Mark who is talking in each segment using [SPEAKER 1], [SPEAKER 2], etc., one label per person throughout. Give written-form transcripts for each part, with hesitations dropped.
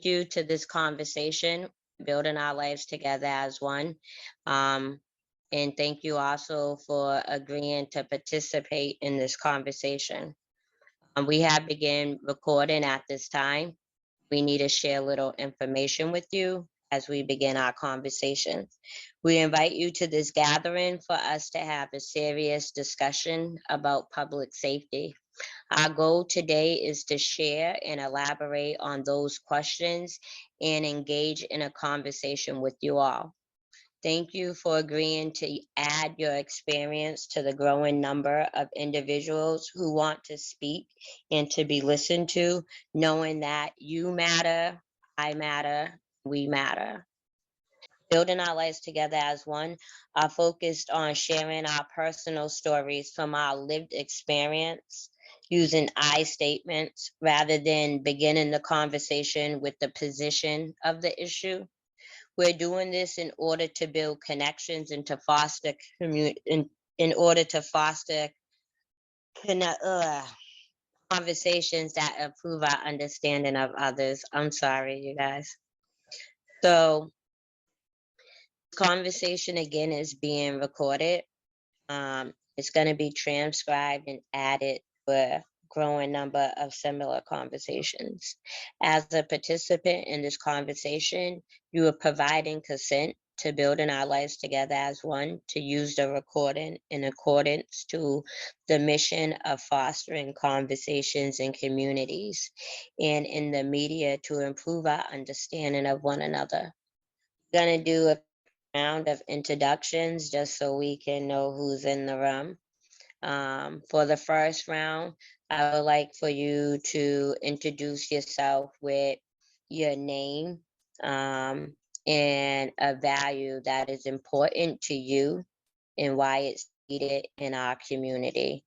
[SPEAKER 1] you to this conversation, building our lives together as one. Um, and thank you also for agreeing to participate in this conversation. We have begun recording at this time. We need to share a little information with you as we begin our conversation. We invite you to this gathering for us to have a serious discussion about public safety. Our goal today is to share and elaborate on those questions and engage in a conversation with you all. Thank you for agreeing to add your experience to the growing number of individuals who want to speak and to be listened to, knowing that you matter, I matter, we matter. Building our lives together as one are focused on sharing our personal stories from our lived experience, using I statements rather than beginning the conversation with the position of the issue. We're doing this in order to build connections and to foster in order to foster conne- uh, conversations that improve our understanding of others. I'm sorry, you guys. So, conversation again is being recorded. It's going to be transcribed and added for a growing number of similar conversations. As a participant in this conversation, you are providing consent to building our lives together as one, to use the recording in accordance to the mission of fostering conversations in communities and in the media to improve our understanding of one another. We're going to do a round of introductions just so we can know who's in the room. For the first round, I would like for you to introduce yourself with your name um, and a value that is important to you and why it's needed in our community.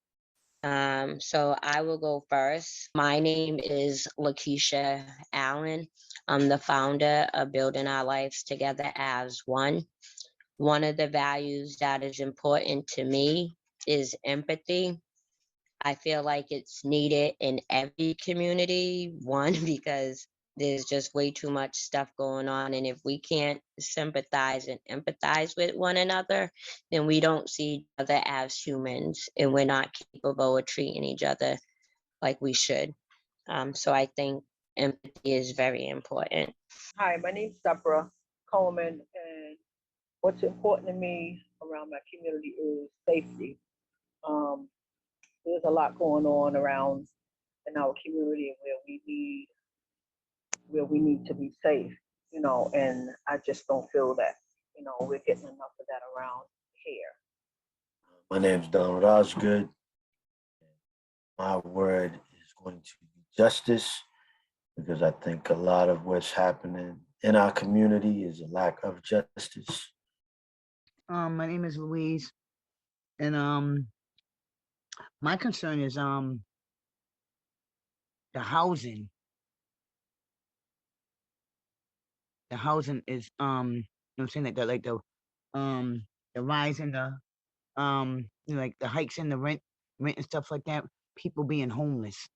[SPEAKER 1] So I will go first. My name is Lakeisha Allen. I'm the founder of Building Our Lives Together as One. One of the values that is important to me is empathy. I feel like it's needed in every community, one, because there's just way too much stuff going on. And if we can't sympathize and empathize with one another, then we don't see each other as humans and we're not capable of treating each other like we should. So I think empathy is very important.
[SPEAKER 2] Hi, my name's Deborah Coleman, and what's important to me around my community is safety. Um, there's a lot going on around in our community where we need to be safe, and I just don't feel that, we're getting enough of that around here.
[SPEAKER 3] My name's Don Rosgood. My word is going to be justice because I think a lot of what's happening in our community is a lack of justice.
[SPEAKER 4] My name is Louise, and my concern is the housing. The housing is I'm saying that the rise in the like the hikes in the rent and stuff like that. People being homeless.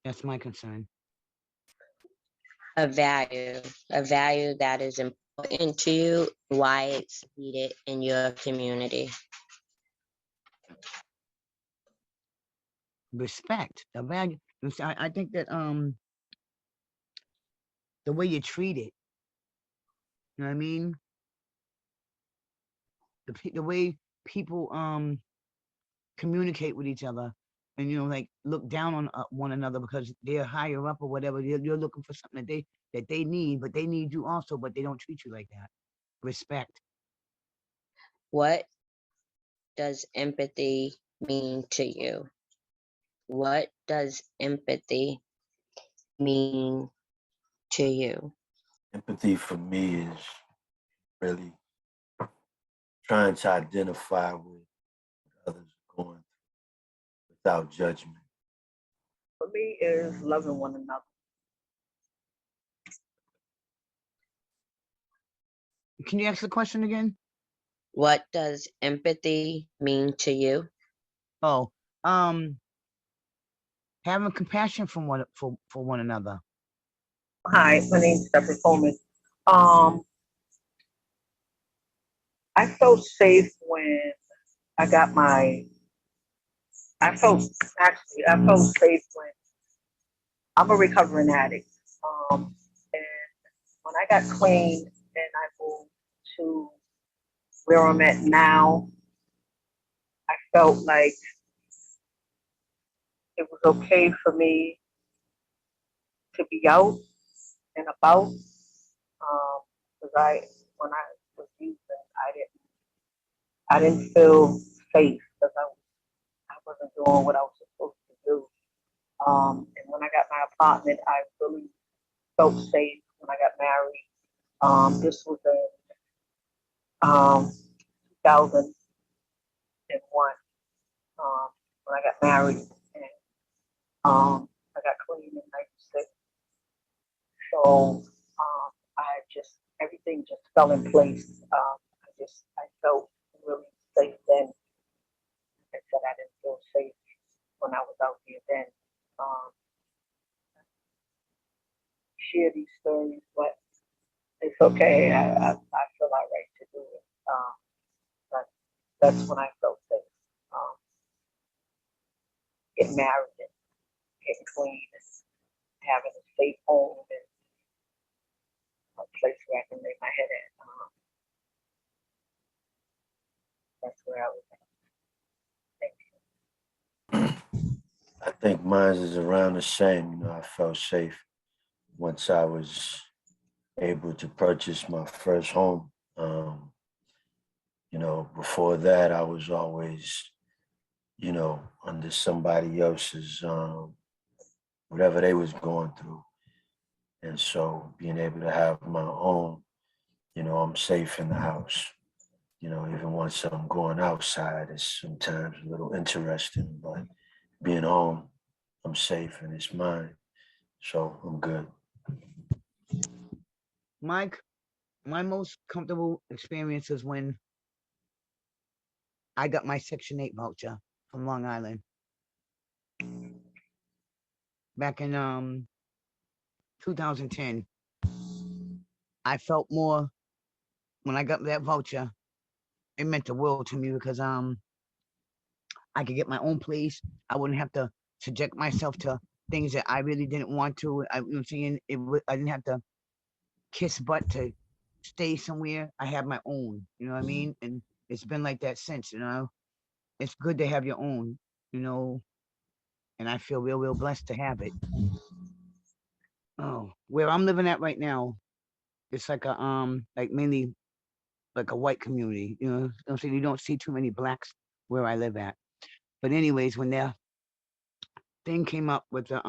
[SPEAKER 4] That's my concern.
[SPEAKER 1] A value that is important to you, why it's needed in your community.
[SPEAKER 4] Respect, the value. I think that the way you treat it. You know what I mean? The way people communicate with each other and like look down on one another because they're higher up or whatever. You're looking for something that they need, but they need you also, but they don't treat you like that. Respect.
[SPEAKER 1] What does empathy mean to you? What does empathy mean to you?
[SPEAKER 3] Empathy for me is really trying to identify with what others are going through without judgment.
[SPEAKER 2] For me, is loving one another.
[SPEAKER 4] Can you ask the question again?
[SPEAKER 1] What does empathy mean to you?
[SPEAKER 4] Oh, um, having compassion for one another.
[SPEAKER 2] Hi, my name's Deborah Coleman. Um, I felt safe when I got my. I felt I felt safe when I'm a recovering addict. And when I got clean and I moved to where I'm at now, I felt like it was okay for me to be out and about. Because when I was using, I didn't feel safe because I wasn't doing what I was supposed to do. And when I got my apartment, I really felt safe when I got married. This was in 2001 when I got married, and I got clean in '96. So I just everything just fell in place. I felt really safe then. I said I didn't feel safe when I was out there then. Um, share these stories, but it's okay. I feel all right to do it. But that's when I felt safe. Um, Getting married and getting clean and having a safe home and a place where I can lay my head at. That's where I was at. Thank
[SPEAKER 3] I think mine is around the same. I felt safe once I was able to purchase my first home. Before that, I was always, under somebody else's, whatever they was going through. And so being able to have my own, I'm safe in the house. Even once I'm going outside, it's sometimes a little interesting, but being home, I'm safe and it's mine. So I'm good.
[SPEAKER 4] Mike, my most comfortable experience is when I got my Section 8 voucher from Long Island back in 2010. I felt more when I got that voucher. It meant the world to me because I could get my own place. I wouldn't have to subject myself to things that I really didn't want to. You know what I'm saying? I didn't have to kiss butt to stay somewhere. I have my own. You know what I mean? And it's been like that since. It's good to have your own. You know, and I feel real blessed to have it. Oh, where I'm living at right now, it's like like mainly like a white community. You know what I'm saying? You don't see too many blacks where I live at. But anyways, when their thing came up with the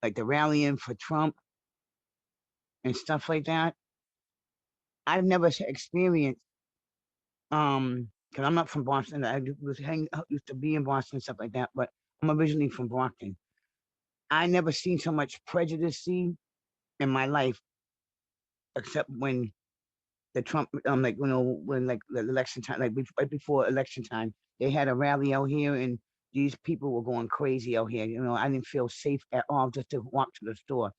[SPEAKER 4] like the rallying for Trump and stuff like that, I've never experienced because I'm not from Boston. Used to be in Boston and stuff like that, but I'm originally from Brockton. I never seen so much prejudice in my life except when the Trump, like when like the election time, like right before election time, they had a rally out here, and these people were going crazy out here. I didn't feel safe at all just to walk to the store.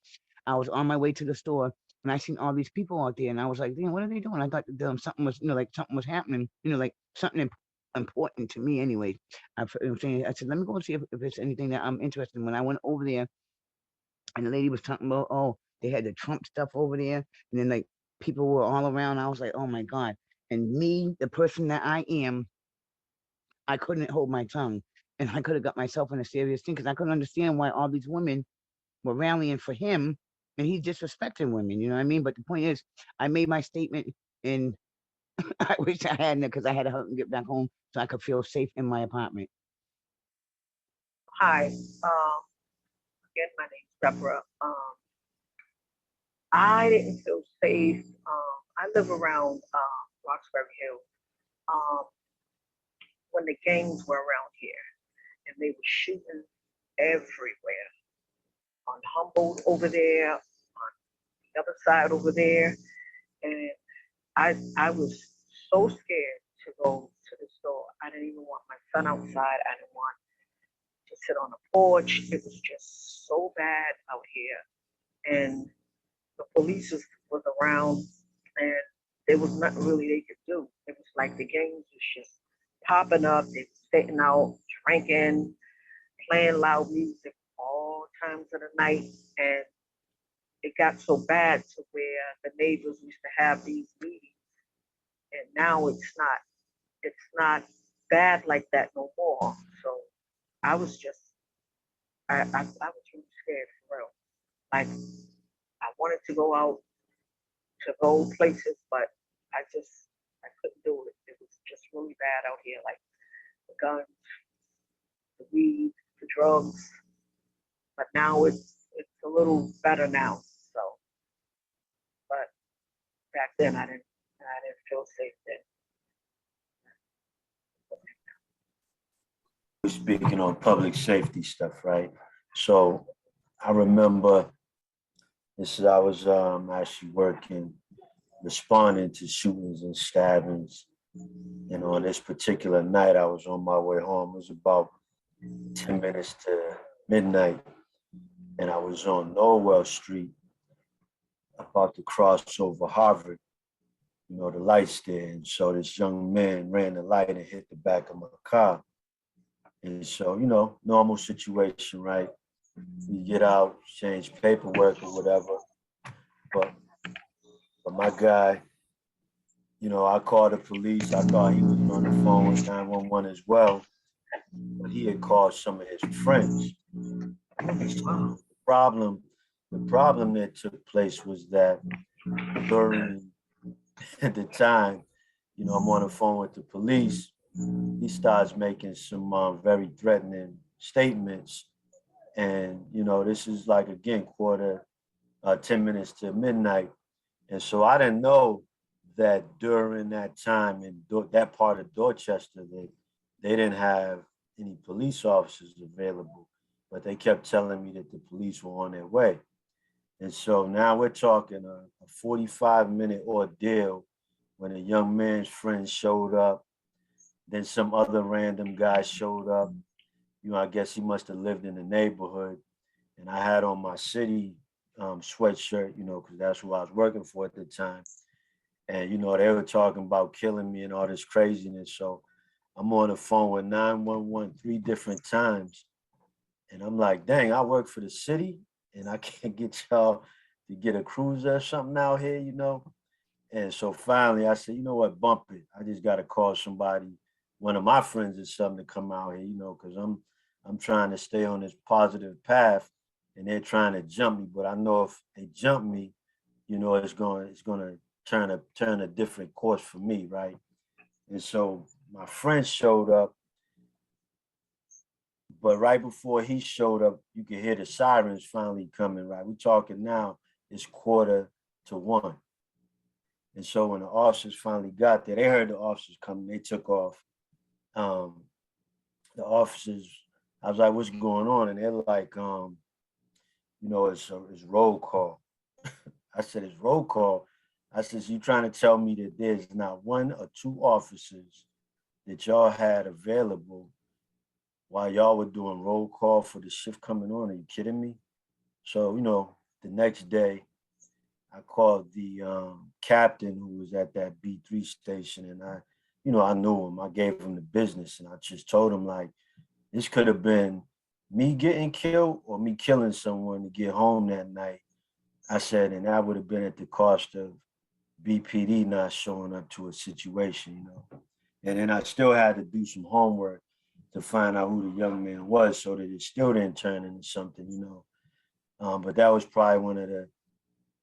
[SPEAKER 4] I was on my way to the store, and I seen all these people out there, and I was like, "Damn, what are they doing?" I thought something was, like something was happening, like something important to me, anyway. I'm saying, I said, "Let me go and see if there's anything that I'm interested in." When I went over there, and the lady was talking about, oh, they had the Trump stuff over there, and then like people were all around. I was like, oh my God. And me, the person that I am, I couldn't hold my tongue. And I could have got myself in a serious thing because I couldn't understand why all these women were rallying for him and he's disrespecting women, you know what I mean? But the point is, I made my statement and I wish I hadn't because I had to help him get back home so I could feel safe in my apartment.
[SPEAKER 2] Hi, again, my name's Deborah. I didn't feel safe. I live around Roxbury Hill. Um, when the gangs were around here, and they were shooting everywhere on Humboldt over there, on the other side over there, and I was so scared to go to the store. I didn't even want my son outside. I didn't want to sit on a porch. It was just so bad out here. And the police was around, and there was nothing really they could do. It was like the gangs was just popping up. They were sitting out, drinking, playing loud music all times of the night. And it got so bad to where the neighbors used to have these meetings. And now it's not bad like that no more. So I was just, I was really scared for real. Like I wanted to go out to go places, but I couldn't do it. It was just really bad out here, like the guns, the weed, the drugs. But now it's a little better now. So, but back then I didn't feel safe then.
[SPEAKER 3] We're speaking on public safety stuff, right? So I remember I was actually working, responding to shootings and stabbings. And on this particular night, I was on my way home. It was about 10 minutes to midnight. And I was on Norwell Street, about to cross over Harvard, the lights there. And so this young man ran the light and hit the back of my car. And so, normal situation, right? We get out, change paperwork or whatever. But my guy, I called the police. I thought he was on the phone with 911 as well. But he had called some of his friends. So the problem that took place was that during the time, I'm on the phone with the police, he starts making some very threatening statements. And, this is like, again, 10 minutes to midnight. And so I didn't know that during that time in that part of Dorchester, that they didn't have any police officers available, but they kept telling me that the police were on their way. And so now we're talking a 45-minute ordeal when a young man's friends showed up. Then some other random guy showed up. I guess he must have lived in the neighborhood. And I had on my city sweatshirt, because that's who I was working for at the time. And, they were talking about killing me and all this craziness. So I'm on the phone with 911 3 different times. And I'm like, dang, I work for the city and I can't get y'all to get a cruiser or something out here, And so finally I said, you know what, bump it. I just got to call somebody, one of my friends or something to come out here, because I'm trying to stay on this positive path and they're trying to jump me. But I know if they jump me, it's going to turn a different course for me, right? And so my friend showed up, but right before he showed up, you could hear the sirens finally coming, right? We're talking now, it's 1:45. And so when the officers finally got there, they heard the officers coming, they took off. The officers, I was like, what's going on? And they're like, it's roll call. I said, it's roll call. I said, you trying to tell me that there's not 1 or 2 officers that y'all had available while y'all were doing roll call for the shift coming on? Are you kidding me? So, the next day, I called the captain who was at that B3 station, and I knew him. I gave him the business, and I just told him, like, this could have been me getting killed or me killing someone to get home that night. I said, and that would have been at the cost of BPD not showing up to a situation, And then I still had to do some homework to find out who the young man was so that it still didn't turn into something, But that was probably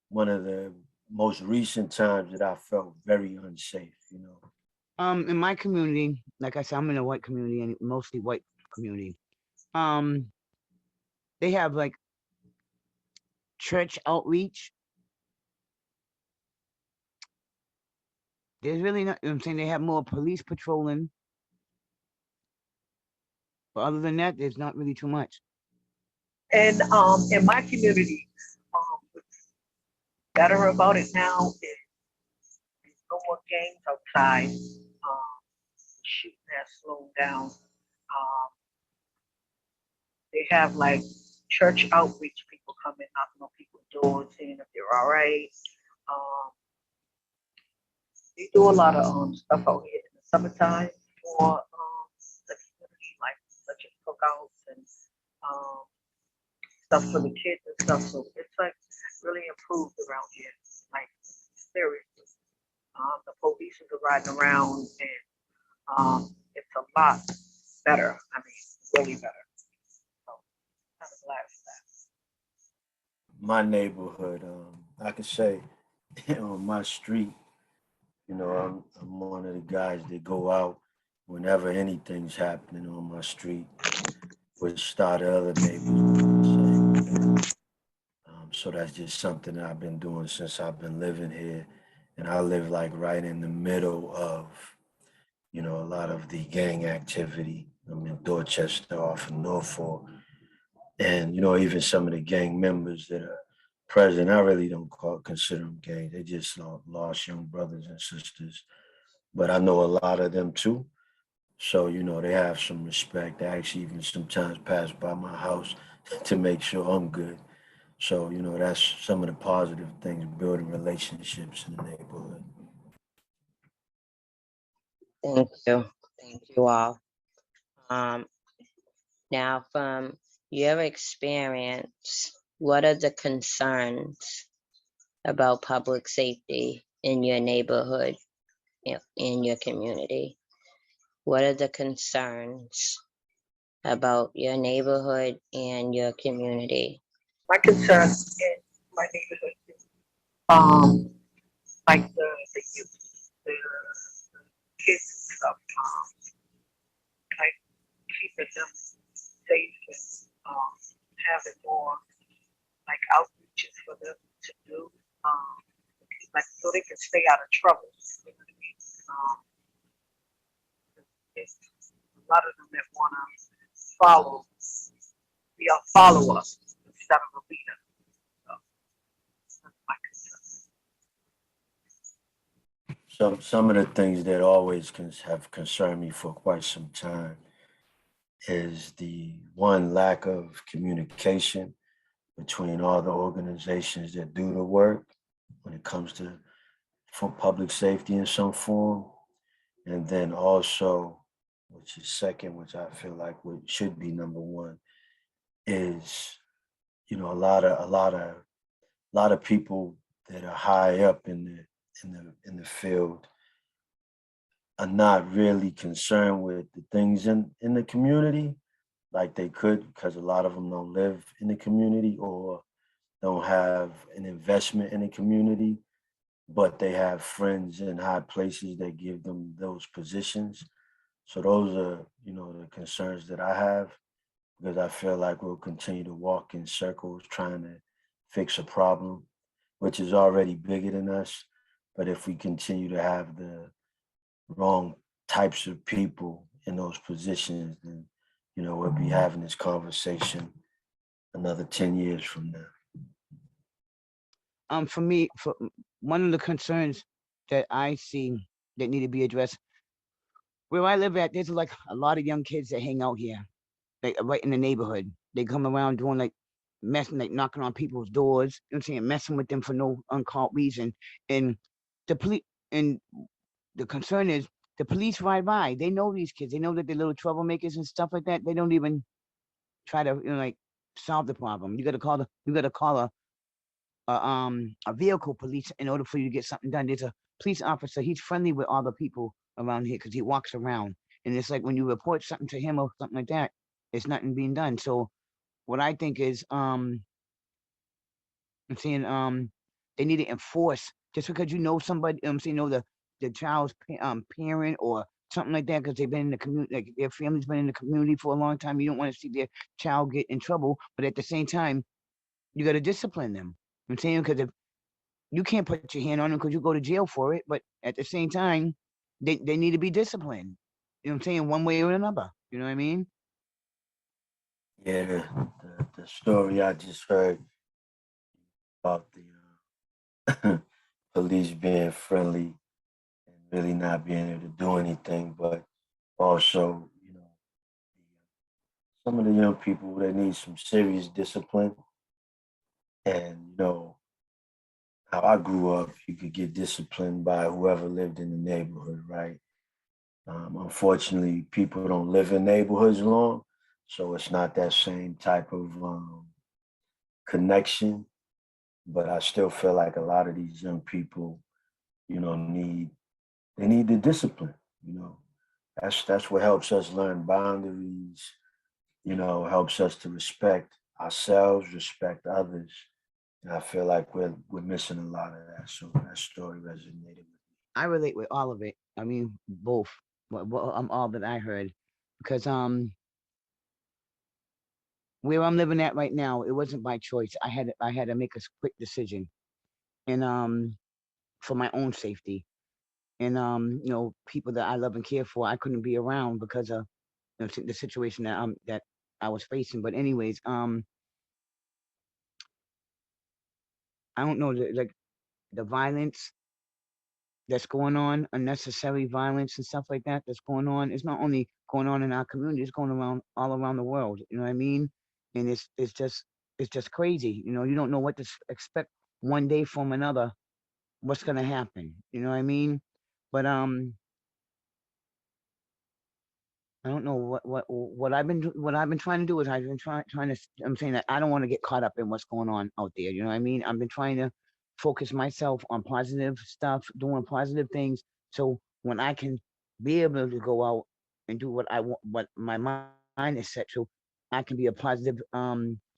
[SPEAKER 3] one of the most recent times that I felt very unsafe,
[SPEAKER 4] In my community, like I said, I'm in a white community and mostly white community. They have like church outreach. There's really not, I'm saying they have more police patrolling. But other than that, there's not really too much.
[SPEAKER 2] And in my community, what's better about it now is there's no more gangs outside. Shooting has slowed down. They have like church outreach people coming, knocking on people's doors, seeing if they're all right. Um, they do a lot of stuff out here in the summertime for the community, like such as cookouts and um, stuff for the kids and stuff. So it's like really improved around here, like seriously. The police are riding around, and it's a lot better. I mean, really better. So I'm glad for that.
[SPEAKER 3] My neighborhood, I could say on my street, I'm one of the guys that go out whenever anything's happening on my street, which start other neighbors doing the same thing. So that's just something that I've been doing since I've been living here. And I live like right in the middle of, a lot of the gang activity. I'm in Dorchester off of Norfolk. And, even some of the gang members that are present, I really don't consider them gang. They just lost young brothers and sisters. But I know a lot of them too. So, they have some respect. They actually even sometimes pass by my house to make sure I'm good. So, that's some of the positive things, building relationships in the neighborhood.
[SPEAKER 1] Thank you. Thank you all. Um, Now, from your experience, what are the concerns about public safety in your neighborhood, in your community? What are the concerns about your neighborhood and your community?
[SPEAKER 2] My concern in my neighborhood is like the youth, the kids and stuff, like keeping them safe and having more like outreaches for them to do, like so they can stay out of trouble. You know what I mean? There's a lot of them that want to follow, follow us instead of a leader. So that's my concern.
[SPEAKER 3] Some of the things that always have concerned me for quite some time is the one lack of communication between all the organizations that do the work when it comes to for public safety in some form. And then also, which is second, which I feel like what should be number one, is a lot of people that are high up in the field are not really concerned with the things in the community like they could, because a lot of them don't live in the community or don't have an investment in the community, but they have friends in high places that give them those positions. So those are, the concerns that I have, because I feel like we'll continue to walk in circles trying to fix a problem, which is already bigger than us. But if we continue to have the wrong types of people in those positions, then, we'll be having this conversation another 10 years from now.
[SPEAKER 4] For me, one of the concerns that I see that need to be addressed, where I live at, there's like a lot of young kids that hang out here, like right in the neighborhood. They come around doing like messing, like knocking on people's doors, you know what I'm saying, messing with them for no uncalled reason. And the police, and the concern is the police ride by. They know these kids. They know that they're little troublemakers and stuff like that. They don't even try to, like solve the problem. You got to call a vehicle police in order for you to get something done. There's a police officer. He's friendly with all the people around here because he walks around. And it's like when you report something to him or something like that, it's nothing being done. So what I think is, I'm saying, they need to enforce just because you know somebody, I'm saying, the child's parent or something like that because they've been in the community, like their family's been in the community for a long time. You don't want to see their child get in trouble, but at the same time, you got to discipline them. I'm saying because if you can't put your hand on them because you go to jail for it, but at the same time, they need to be disciplined. You know what I'm saying? One way or another. You know what I mean?
[SPEAKER 3] Yeah, the story I just heard about the police being friendly and really not being able to do anything, but also, some of the young people, they need some serious discipline. And, how I grew up, you could get disciplined by whoever lived in the neighborhood, right? Unfortunately, people don't live in neighborhoods long, so it's not that same type of connection. But I still feel like a lot of these young people, they need the discipline. That's what helps us learn boundaries. Helps us to respect ourselves, respect others. And I feel like we're missing a lot of that. So that story resonated with me.
[SPEAKER 4] I relate with all of it. I mean, both. All that I heard, because where I'm living at right now, it wasn't by choice. I had to make a quick decision, and for my own safety, and people that I love and care for, I couldn't be around because of the situation that I was facing. But anyways, I don't know, like the violence that's going on, unnecessary violence and stuff like that that's going on. It's not only going on in our community; it's going around all around the world. You know what I mean? And it's just crazy. You don't know what to expect one day from another. What's gonna happen? You know what I mean? But I don't know what I've been trying to do is I've been trying to. I'm saying that I don't want to get caught up in what's going on out there. You know what I mean? I've been trying to focus myself on positive stuff, doing positive things, so when I can be able to go out and do what I want, what my mind is set to, I can be a positive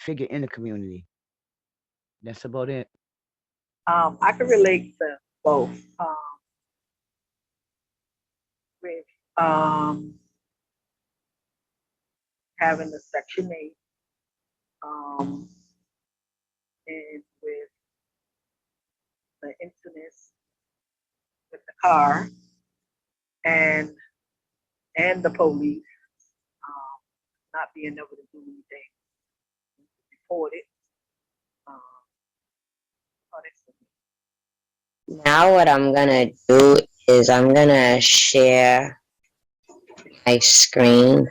[SPEAKER 4] figure in the community. That's about it.
[SPEAKER 2] I can relate to both. With having the Section 8, and with the incidents with the car and the police not being able to do anything, report it.
[SPEAKER 1] Now what I'm gonna do is I'm gonna share my screen,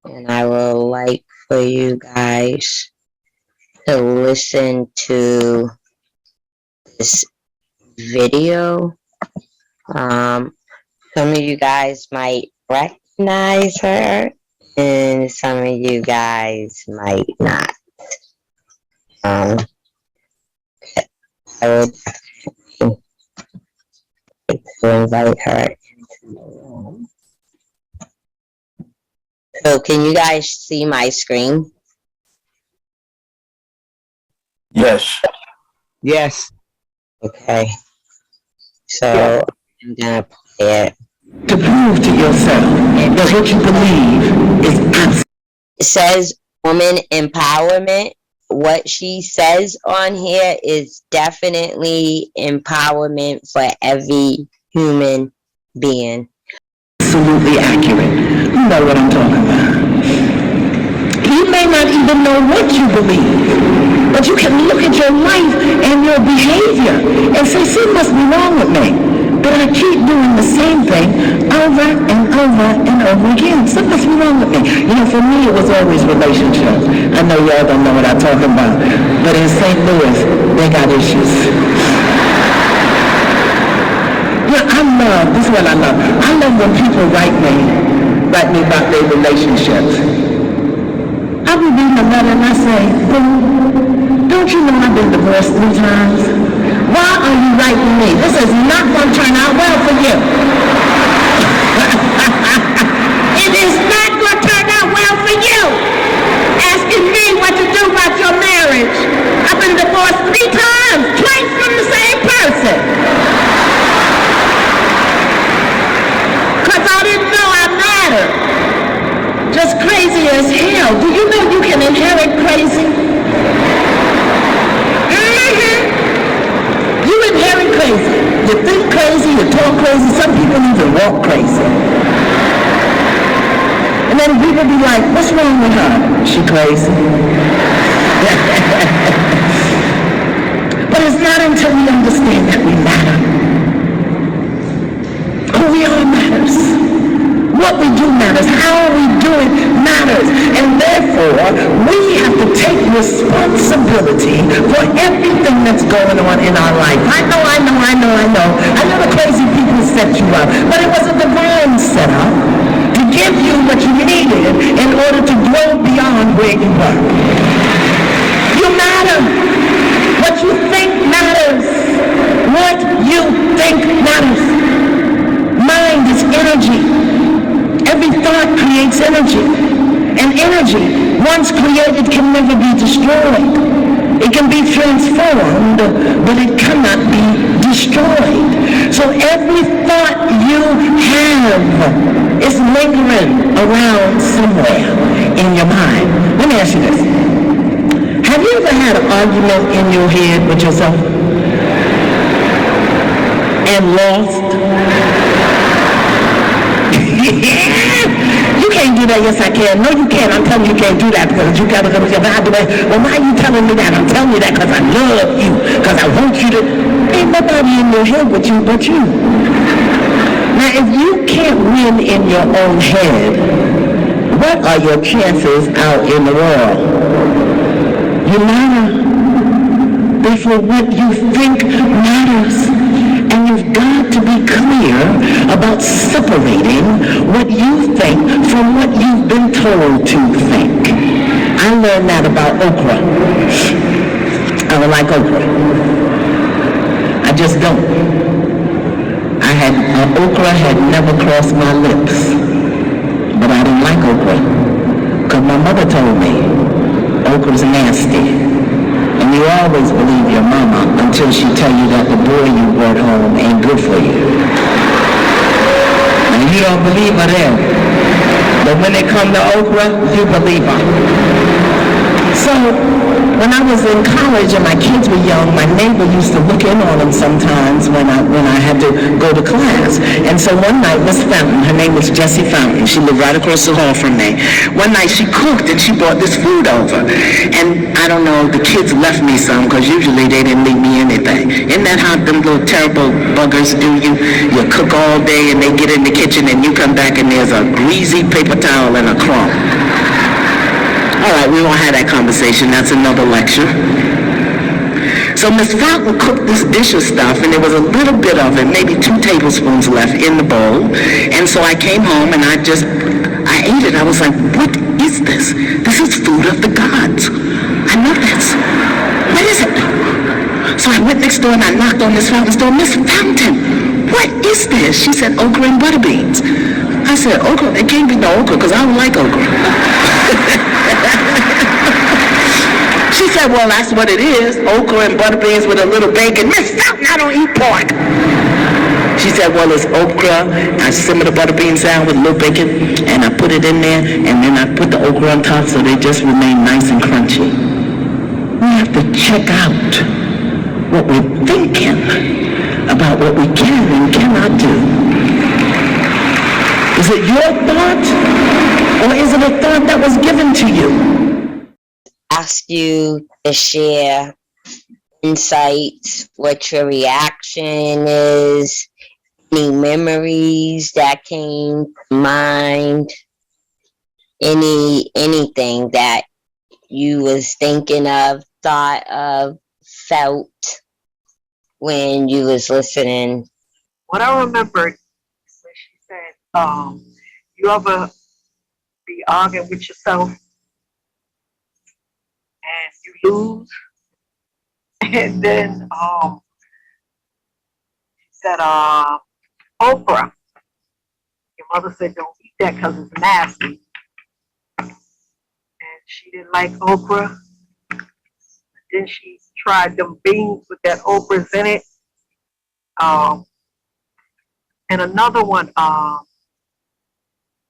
[SPEAKER 1] and I would like for you guys to listen to this video. Some of you guys might recognize her, and some of you guys might not. I would like to invite her into the room. So can you guys see my screen?
[SPEAKER 3] Yes.
[SPEAKER 4] Yes.
[SPEAKER 1] Okay. So I'm gonna play it.
[SPEAKER 5] To prove to yourself that what you believe is absolute.
[SPEAKER 1] It says woman empowerment. What she says on here is definitely empowerment for every human being.
[SPEAKER 5] Absolutely accurate. You know what I'm talking about. You may not even know what you believe, but you can look at your life and your behavior and say, something must be wrong with me. But I keep doing the same thing over and over and over again. Something must be wrong with me. For me, it was always relationships. I know y'all don't know what I'm talking about, but in St. Louis, they got issues. This is what I love. I love when people write me about their relationships. I be reading a letter and I say, boo, don't you know I've been divorced 3 times? Why are you writing me? This is not going to turn out well for you. It is not going to turn out well for you. Asking me what to do about your marriage. I've been divorced 3 times, twice from the same person. Because I didn't know I mattered. Just crazy as hell. Do you know you can inherit crazy? You inherit crazy. You think crazy, you talk crazy, some people even walk crazy. And then people be like, what's wrong with her? She crazy. But it's not until we understand that we matter. Oh, we all matters. What we do matters. How we do it matters. And therefore, we have to take responsibility for everything that's going on in our life. I know. I know the crazy people set you up, but it was a divine setup to give you what you needed in order to grow beyond where you were. You matter. What you think matters. What you think matters. Mind is energy. Every thought creates energy. And energy, once created, can never be destroyed. It can be transformed, but it cannot be destroyed. So every thought you have is lingering around somewhere in your mind. Let me ask you this. Have you ever had an argument in your head with yourself and lost? You can't do that. Yes, I can. No, you can't. I'm telling you, you can't do that because you got to go to your Bible. Well, why are you telling me that? I'm telling you that because I love you, because I want you to. Ain't nobody in your head with you but you. Now, if you can't win in your own head, what are your chances out in the world? You matter. Therefore, what you think matters. And you've got to be clear about separating what you think from what you've been told to think. I learned that about okra. I don't like okra. I just don't. Okra had never crossed my lips. But I didn't like okra. Because my mother told me, okra's nasty. And you always believe your mama until she tell you that the boy you brought home ain't good for you. And you don't believe her then. But when it come to okra, you believe her. So, when I was in college and my kids were young, my neighbor used to look in on them sometimes when I had to go to class. And so one night, Miss Fountain, her name was Jessie Fountain, she lived right across the hall from me. One night she cooked and she brought this food over. And I don't know, the kids left me some because usually they didn't leave me anything. Isn't that how them little terrible buggers do you? You cook all day and they get in the kitchen and you come back and there's a greasy paper towel and a crumb. All right, we won't have that conversation. That's another lecture. So Miss Fountain cooked this dish of stuff, and there was a little bit of it, maybe 2 tablespoons left in the bowl. And so I came home and I ate it. I was like, what is this? This is food of the gods. I love this. What is it? So I went next door and I knocked on Miss Fountain's door. Miss Fountain, what is this? She said, okra and butter beans. I said, okra? It can't be no okra because I don't like okra. She said, well, that's what it is. Okra and butter beans with a little bacon. Miss Fountain, I don't eat pork. She said, well, it's okra. I simmer the butter beans down with a little bacon, and I put it in there, and then I put the okra on top so they just remain nice and crunchy. We have to check out what we're thinking about what we can and cannot do. Is it your thought, or is it a thought that was given to you?
[SPEAKER 1] Ask you to share insights, what your reaction is, any memories that came to mind, anything that you was thinking of, thought of, felt when you was listening.
[SPEAKER 2] What I remembered when she said, you ever be arguing with yourself and you lose? And then she said, okra. Your mother said, don't eat that because it's nasty. And she didn't like okra. Then she tried them beans with that okra's in it. And another one,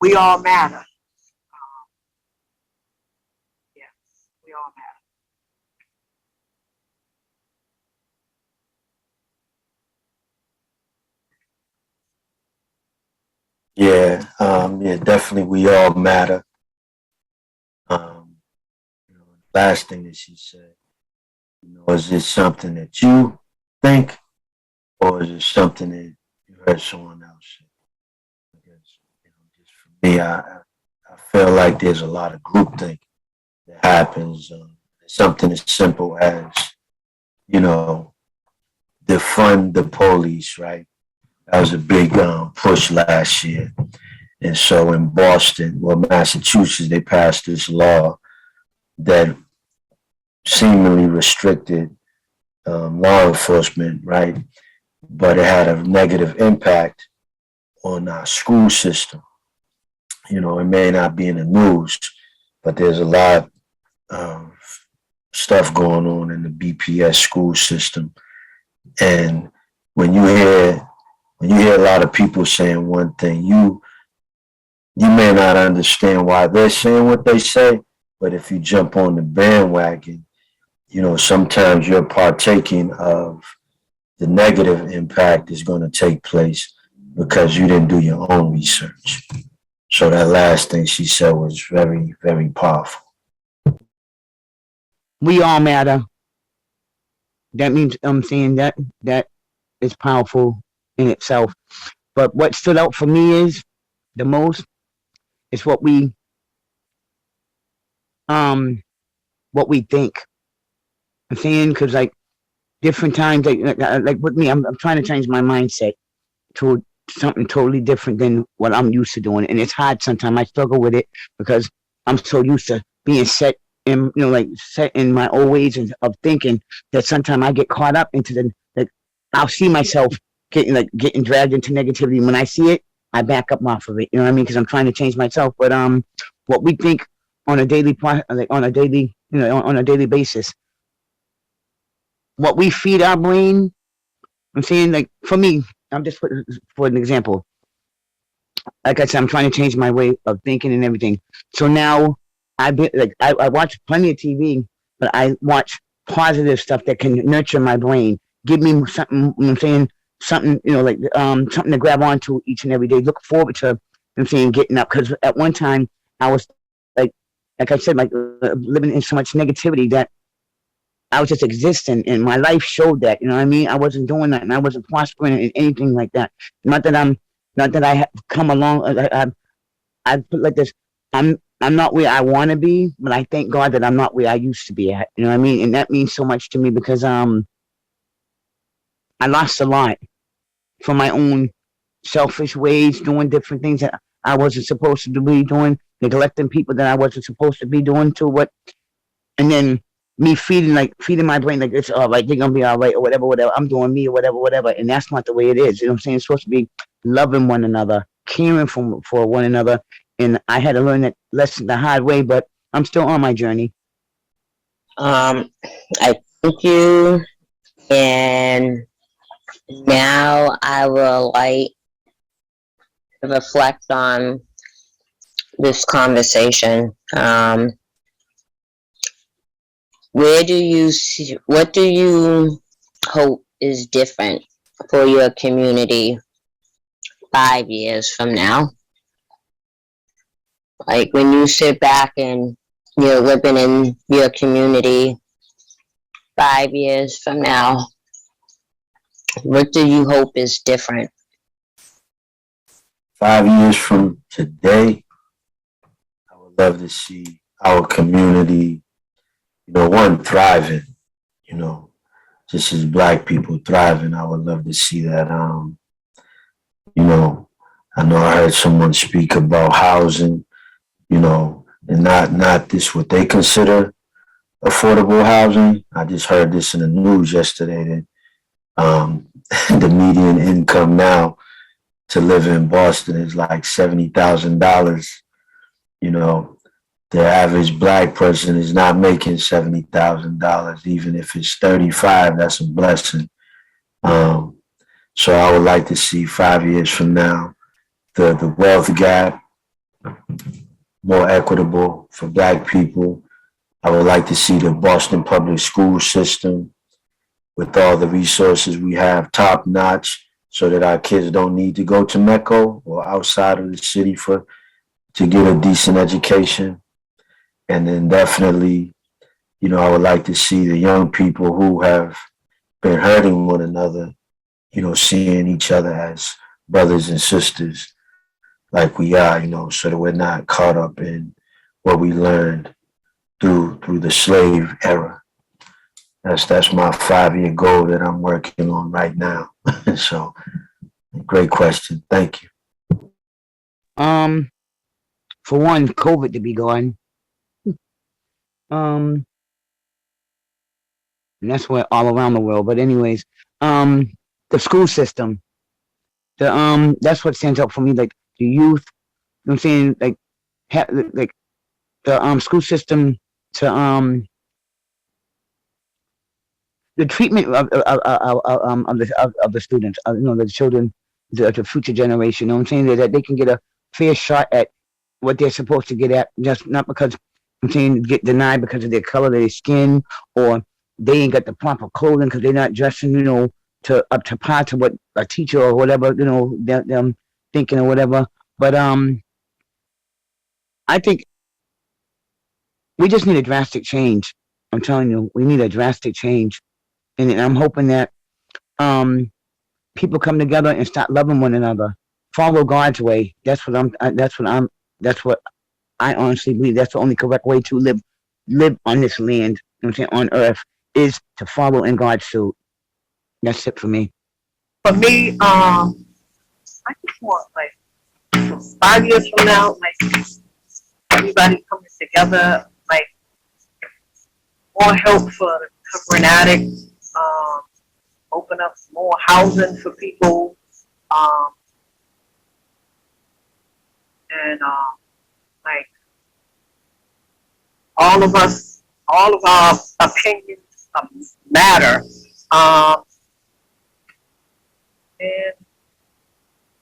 [SPEAKER 2] we all matter. Yeah, we all matter.
[SPEAKER 3] Yeah, definitely we all matter. Last thing that she said, is it something that you think, or is it something that you heard someone else say? Because, just for me, I feel like there's a lot of groupthink that happens. Something as simple as, you know, defund the police, right? That was a big push last year. And so in Boston, well, Massachusetts, they passed this law that seemingly restricted law enforcement, right? But it had a negative impact on our school system. You know, it may not be in the news, but there's a lot of stuff going on in the BPS school system. And when you hear a lot of people saying one thing, you may not understand why they're saying what they say, but if you jump on the bandwagon, you know, sometimes you're partaking of the negative impact is going to take place because you didn't do your own research. So that last thing she said was very, very powerful.
[SPEAKER 4] We all matter. That means I'm saying that is powerful in itself. But what stood out for me is the most is what we think. I'm saying because like different times, like with me, I'm trying to change my mindset to something totally different than what I'm used to doing, and it's hard sometimes. I struggle with it because I'm so used to being set in, you know, like set in my old ways of thinking that sometimes I get caught up into the like I'll see myself getting dragged into negativity. When I see it, I back up off of it. You know what I mean? Because I'm trying to change myself. But what we think on a daily on a daily basis, what we feed our brain. I'm saying, like, for me, I'm just for an example. Like I said, I'm trying to change my way of thinking and everything. So now I watch plenty of TV, but I watch positive stuff that can nurture my brain, give me something. I'm saying something, you know, like something to grab onto each and every day. Look forward to. I'm saying getting up because at one time I was like I said, like living in so much negativity that I was just existing, and my life showed that. You know what I mean? I wasn't doing that, and I wasn't prospering in anything like that. Not that I have come along. I put like this. I'm not where I want to be, but I thank God that I'm not where I used to be at. You know what I mean? And that means so much to me because I lost a lot from my own selfish ways, doing different things that I wasn't supposed to be doing, neglecting people that I wasn't supposed to be doing to what, and then me feeding my brain like it's all right, they're gonna be all right or whatever. I'm doing me or whatever, and that's not the way it is. You know what I'm saying? It's supposed to be loving one another, caring for one another, and I had to learn that lesson the hard way, but I'm still on my journey.
[SPEAKER 1] I thank you, and now I will like to reflect on this conversation. Where do you see, what do you hope is different for your community 5 years from now? Like when you sit back and you're living in your community 5 years from now, what do you hope is different?
[SPEAKER 3] 5 years from today, I would love to see our community, you know, one, thriving, you know, just as Black people thriving. I would love to see that, you know, I know I heard someone speak about housing, you know, and not this what they consider affordable housing. I just heard this in the news yesterday that the median income now to live in Boston is like $70,000. You know, the average Black person is not making $70,000, even if it's 35. That's a blessing. So I would like to see 5 years from now the wealth gap more equitable for Black people. I would like to see the Boston public school system with all the resources we have top notch so that our kids don't need to go to Mecca or outside of the city to get a decent education. And then definitely, you know, I would like to see the young people who have been hurting one another, you know, seeing each other as brothers and sisters. like we are, so that we're not caught up in what we learned through the slave era. That's my 5-year goal that I'm working on right now. So, great question. Thank you.
[SPEAKER 4] For one, COVID to be gone. And that's what all around the world. But anyways, the school system. That's what stands out for me. Like the youth. You know what I'm saying? Like, like the school system to the treatment of the students, the children, the future generation. You know what I'm saying? That they can get a fair shot at what they're supposed to get at, just not because I'm saying get denied because of their color of their skin, or they ain't got the proper clothing because they're not dressing, to up to par to what a teacher or whatever, them thinking or whatever. But I think we just need a drastic change. I'm telling you, we need a drastic change, and I'm hoping that people come together and start loving one another, follow God's way. That's what I honestly believe. That's the only correct way to live on this land. You know what I'm saying, on earth, is to follow in God's suit. That's it for me.
[SPEAKER 2] For me, I just want like 5 years from now, like everybody coming together, like more help for covering addicts, open up more housing for people, and like all of our opinions matter, and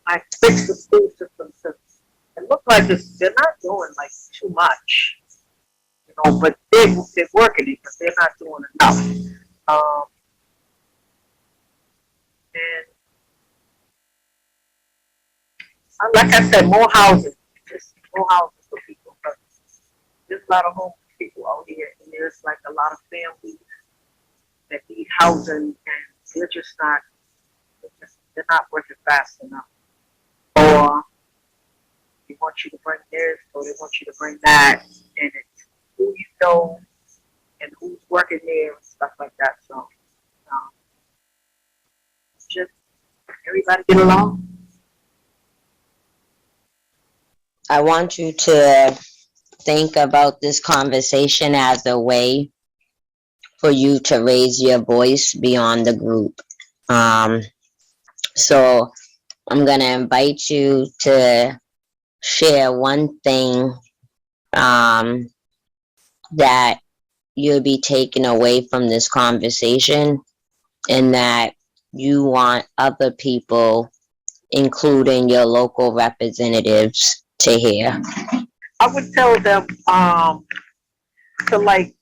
[SPEAKER 2] like fix the school system. It looks like they're not doing like too much, but they're working it, but they're not doing enough. And like I said, more housing, just more housing for people. But there's a lot of homeless people out here, and there's like a lot of families that need housing, and they're just not, they're not working fast enough. Or they want you to bring this, or they want you to bring that, and it's who you know and who's working there and stuff like that. So just everybody get along.
[SPEAKER 1] I want you to think about this conversation as a way for you to raise your voice beyond the group. So I'm going to invite you to share one thing that you'll be taking away from this conversation, and that you want other people, including your local representatives, to hear.
[SPEAKER 2] I would tell them to like,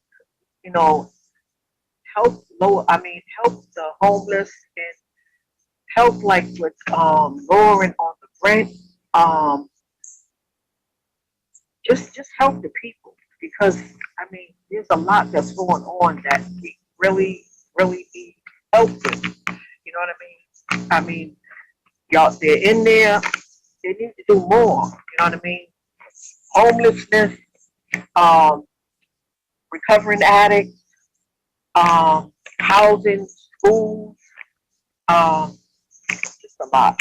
[SPEAKER 2] help the homeless, and help like with lowering on the rent. Just help the people, because there's a lot that's going on that we really need help with. You know what I mean? Y'all, they're in there. They need to do more. You know what I mean? Homelessness, recovering addicts, housing, schools, just a lot.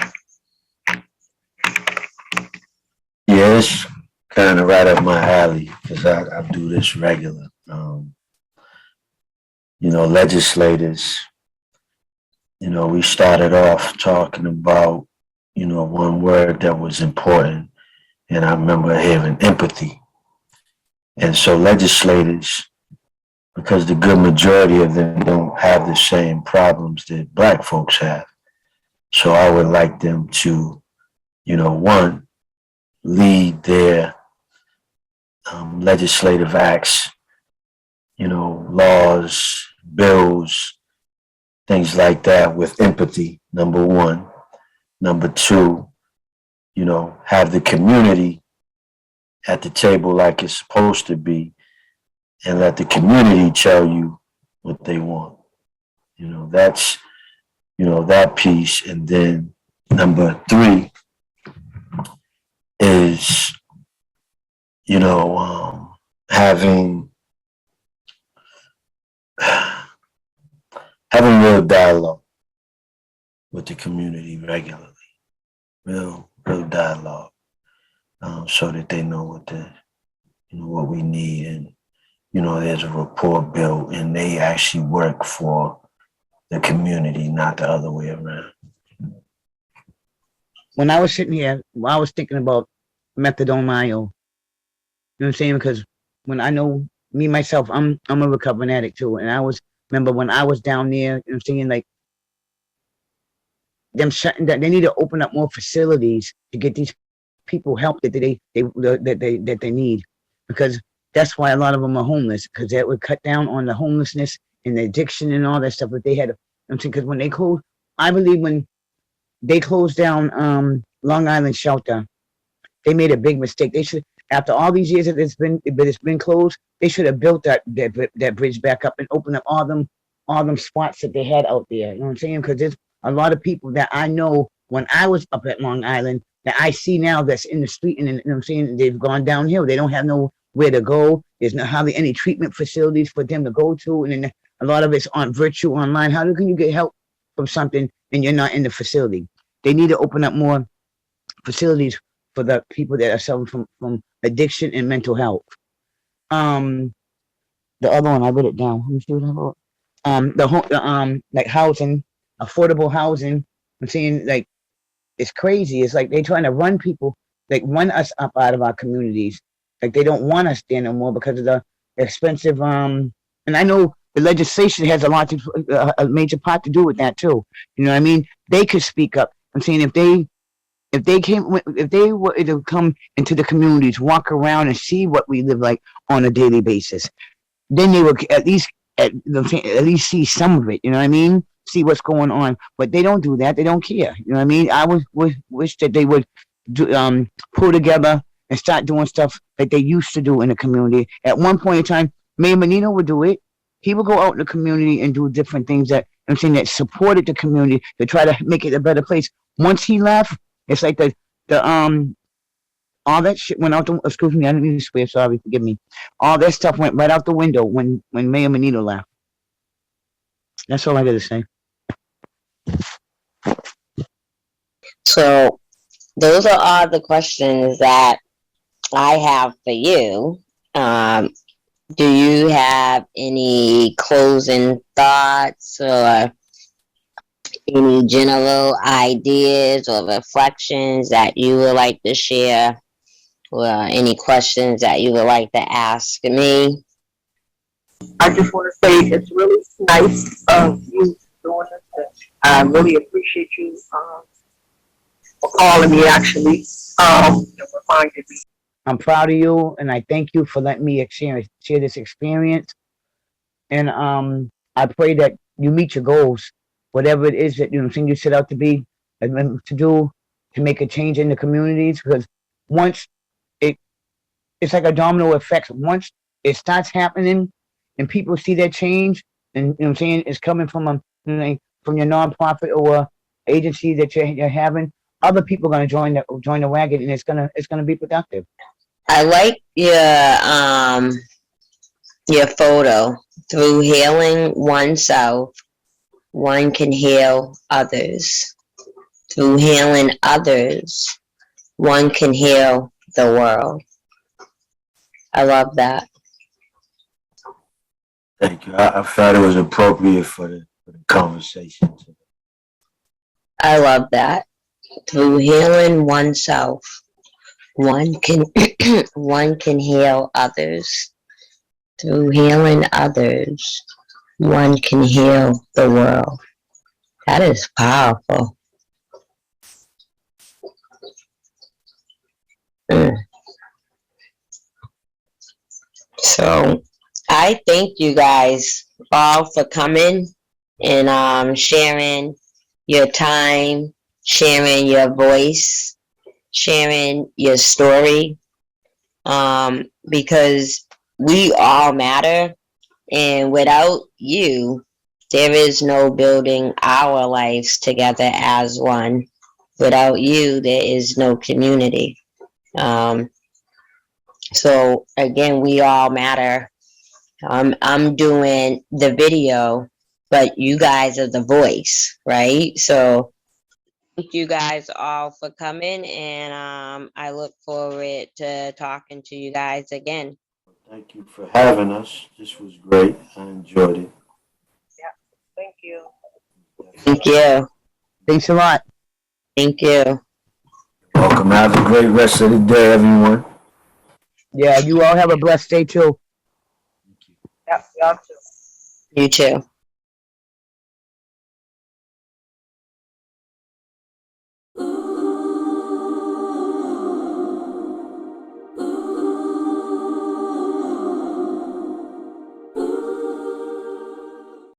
[SPEAKER 3] Yes, kind of right up my alley, because I do this regular. Legislators, we started off talking about, one word that was important, and I remember hearing empathy. And so legislators, because the good majority of them don't have the same problems that Black folks have. So I would like them to, one, lead their legislative acts, laws, bills, things like that with empathy, number one. Number two, have the community at the table like it's supposed to be, and let the community tell you what they want. That's, that piece. And then number three you know, having having real dialogue with the community regularly, real dialogue, so that they know what we need, and there's a rapport built, and they actually work for the community, not the other way around.
[SPEAKER 4] When I was sitting here, I was thinking about methadone mile. You know what I'm saying? Because when I know me myself, I'm a recovering addict too, and I was remember when I was down there. You know what I'm saying? Like them shutting that they need to open up more facilities to get these people help that they need, because that's why a lot of them are homeless, because that would cut down on the homelessness and the addiction and all that stuff that they had. I'm saying, because when they closed, I believe when they closed down Long Island shelter, they made a big mistake. They should, after all these years that it's been closed, they should have built that bridge back up and opened up all them spots that they had out there. You know what I'm saying? Because there's a lot of people that I know when I was up at Long Island that I see now that's in the street, and you know what I'm saying, they've gone downhill. They don't have nowhere to go. There's not hardly any treatment facilities for them to go to, and then a lot of it's on virtual online. How can you get help from something and you're not in the facility? They need to open up more facilities for the people that are suffering from addiction and mental health. Um, the other one I wrote it down. Let me see what I wrote. Like housing, affordable housing. I'm saying, like, it's crazy. It's like they trying to run people, like run us up out of our communities. Like they don't want us there no more because of the expensive. And I know the legislation has a major part to do with that too. You know what I mean? They could speak up. I'm saying if they were to come into the communities, walk around and see what we live like on a daily basis, then they would at least see some of it. You know what I mean? See what's going on. But they don't do that. They don't care. You know what I mean? I wish that they would pull together and start doing stuff like they used to do in the community. At one point in time, Mayor Menino would do it. He would go out in the community and do different things I'm saying that supported the community to try to make it a better place. Once he left, it's like the all that shit went out the, excuse me, I didn't mean to swear, sorry, forgive me. All that stuff went right out the window when Mayor Menino left. That's all I gotta say.
[SPEAKER 1] So those are all the questions that I have for you. Do you have any closing thoughts or any general ideas or reflections that you would like to share, or any questions that you would like to ask me?
[SPEAKER 5] I just want to say it's really nice of you doing this. I really appreciate you for calling me, actually, and reminding me.
[SPEAKER 4] I'm proud of you, and I thank you for letting me share this experience. And I pray that you meet your goals, whatever it is that you set out to be and to do to make a change in the communities. Because once it's like a domino effect. Once it starts happening, and people see that change, and it's coming from from your nonprofit or agency that you're having, other people are going to join the wagon, and it's gonna be productive.
[SPEAKER 1] I like your photo. Through healing oneself, one can heal others. Through healing others, one can heal the world. I love that.
[SPEAKER 3] Thank you. I felt it was appropriate for the conversation.
[SPEAKER 1] I love that. Through healing oneself, one can one can heal others. Through healing others, one can heal the world. That is powerful. So I thank you guys all for coming and sharing your time, sharing your voice, sharing your story, because we all matter, and without you, there is no building our lives together as one. Without you, there is no community. So again, we all matter. I'm doing the video, but you guys are the voice, right? So thank you guys all for coming, and I look forward to talking to you guys again.
[SPEAKER 3] Thank you for having us. This was great. I enjoyed it.
[SPEAKER 2] Thank you.
[SPEAKER 1] Thank you.
[SPEAKER 4] Thanks a lot.
[SPEAKER 1] Thank you.
[SPEAKER 3] Welcome. Have a great rest of the day, everyone.
[SPEAKER 4] Yeah, you all have a blessed day too.
[SPEAKER 2] Yep, y'all too.
[SPEAKER 1] You too.